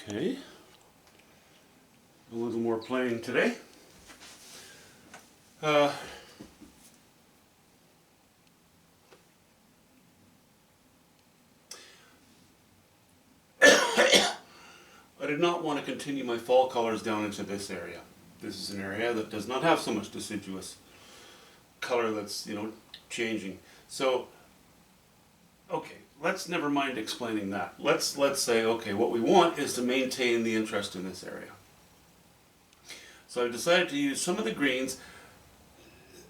Okay, a little more playing today. I did not want to continue my fall colors down into this area. This is an area that does not have so much deciduous color that's, changing. So, okay, let's never mind explaining that. Let's say, okay, what we want is to maintain the interest in this area. So I've decided to use some of the greens,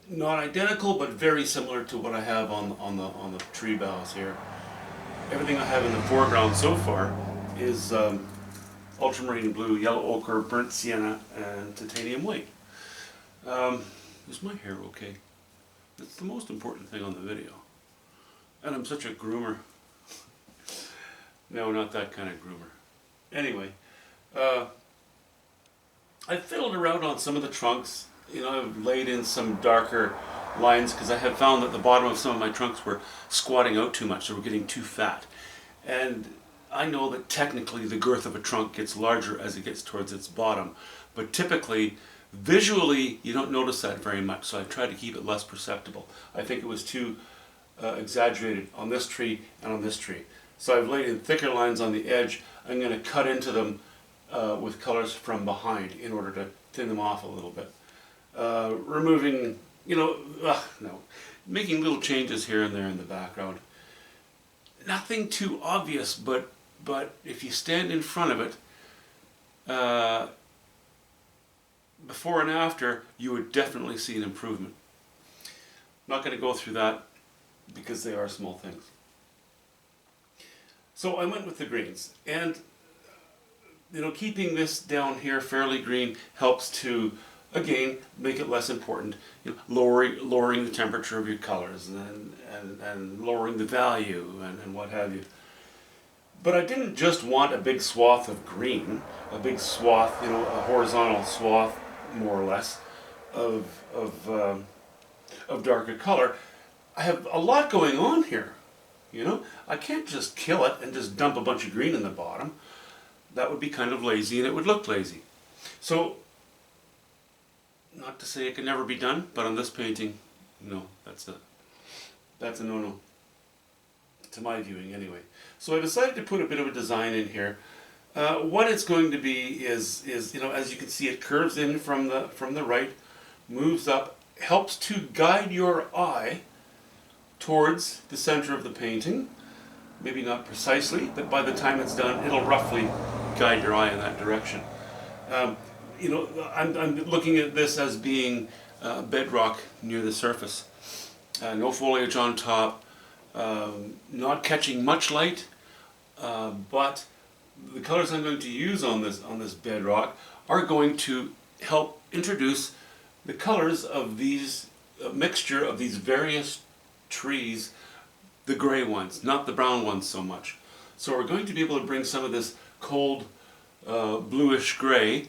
not identical, but very similar to what I have on the tree boughs here. Everything I have in the foreground so far is ultramarine blue, yellow ochre, burnt sienna, and titanium white. Is my hair okay? That's the most important thing on the video. And I'm such a groomer. No, not that kind of groomer. Anyway, I fiddled around on some of the trunks. I've laid in some darker lines because I have found that the bottom of some of my trunks were squatting out too much, so we're getting too fat. And I know that technically the girth of a trunk gets larger as it gets towards its bottom, but typically, visually, you don't notice that very much, so I tried to keep it less perceptible. I think it was too exaggerated on this tree and on this tree. So I've laid in thicker lines on the edge. I'm going to cut into them with colors from behind in order to thin them off a little bit. Removing, making little changes here and there in the background. Nothing too obvious, but if you stand in front of it, before and after, you would definitely see an improvement. I'm not going to go through that because they are small things. So I went with the greens, and keeping this down here fairly green helps to, again, make it less important. Lowering the temperature of your colors and lowering the value and what have you. But I didn't just want a big swath of green, a big swath, a horizontal swath, more or less, of darker color. I have a lot going on here. I can't just kill it and just dump a bunch of green in the bottom. That would be kind of lazy, and it would look lazy. So, not to say it can never be done, but on this painting, no, that's a no-no. To my viewing, anyway. So I decided to put a bit of a design in here. What it's going to be is as you can see, it curves in from the right, moves up, helps to guide your eye towards the center of the painting. Maybe not precisely, but by the time it's done, it'll roughly guide your eye in that direction. I'm looking at this as being bedrock near the surface. No foliage on top, not catching much light, but the colors I'm going to use on this bedrock are going to help introduce the colors of these mixture of these various trees, the gray ones, not the brown ones so much. So we're going to be able to bring some of this cold bluish gray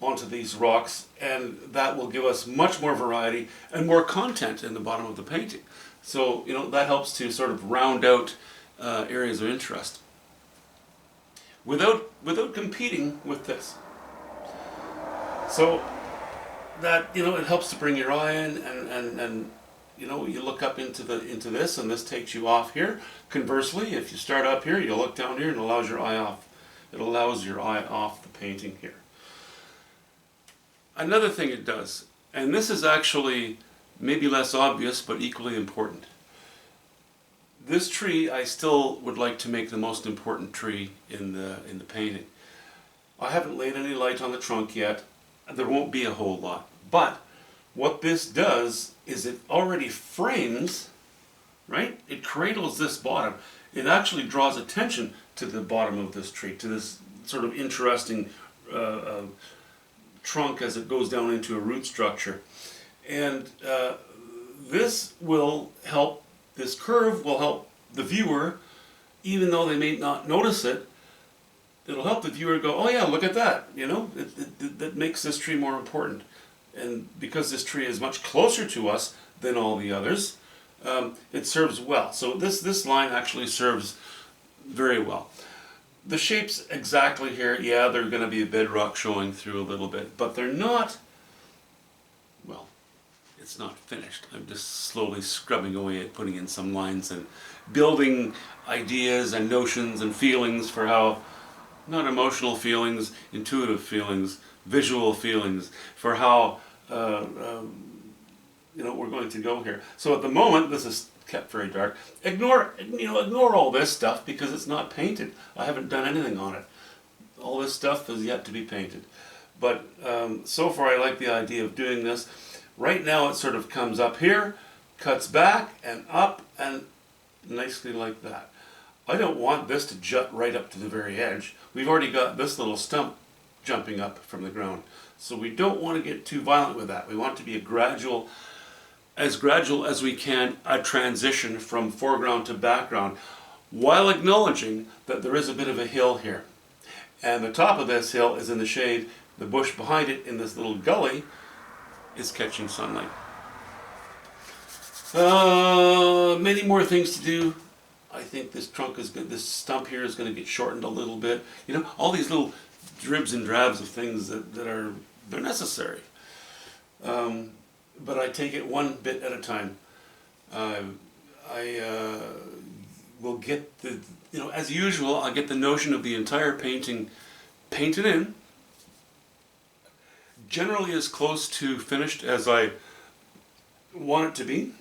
onto these rocks, and that will give us much more variety and more content in the bottom of the painting. So that helps to sort of round out areas of interest without competing with this. So that it helps to bring your eye in, and you look up into this, and this takes you off here. Conversely, if you start up here, you look down here, and it allows your eye off. It allows your eye off the painting here. Another thing it does, and this is actually maybe less obvious but equally important. This tree I still would like to make the most important tree in the painting. I haven't laid any light on the trunk yet. There won't be a whole lot. But what this does is it already frames, right? It cradles this bottom. It actually draws attention to the bottom of this tree, to this sort of interesting trunk as it goes down into a root structure. And this will help, this curve will help the viewer, even though they may not notice it. It'll help the viewer go, oh yeah, look at that, that makes this tree more important. And because this tree is much closer to us than all the others, it serves well. So this line actually serves very well. The shapes exactly here, yeah, they're going to be a bedrock showing through a little bit, but they're not, well, it's not finished. I'm just slowly scrubbing away at putting in some lines and building ideas and notions and feelings for how, not emotional feelings, intuitive feelings, visual feelings, for how we're going to go here. So at the moment, this is kept very dark. Ignore all this stuff because it's not painted. I haven't done anything on it. All this stuff is yet to be painted. But so far I like the idea of doing this. Right now it sort of comes up here, cuts back and up and nicely like that. I don't want this to jut right up to the very edge. We've already got this little stump jumping up from the ground. So we don't want to get too violent with that. We want it to be as gradual as we can, a transition from foreground to background, while acknowledging that there is a bit of a hill here. And the top of this hill is in the shade. The bush behind it in this little gully is catching sunlight. Many more things to do. I think this trunk is good. This stump here is going to get shortened a little bit. All these little dribs and drabs of things they're necessary. But I take it one bit at a time. I will get as usual, I'll get the notion of the entire painting painted in, generally as close to finished as I want it to be.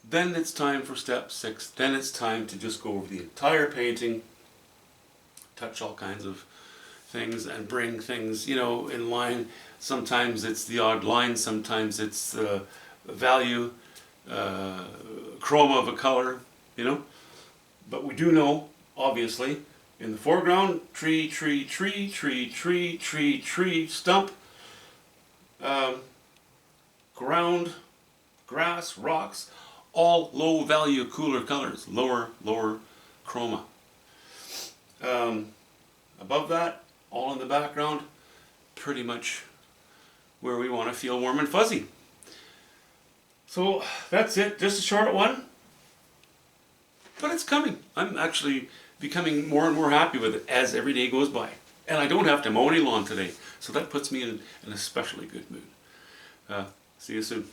Then it's time for step 6. Then it's time to just go over the entire painting, touch all kinds of things and bring things, in line. Sometimes it's the odd line, sometimes it's the value, chroma of a color, But we do know, obviously, in the foreground, tree, stump, ground, grass, rocks, all low value, cooler colors, lower chroma. Above that, all in the background, pretty much where we want to feel warm and fuzzy. So that's it, just a short one, but it's coming. I'm actually becoming more and more happy with it as every day goes by. And I don't have to mow any lawn today, so that puts me in an especially good mood. See you soon.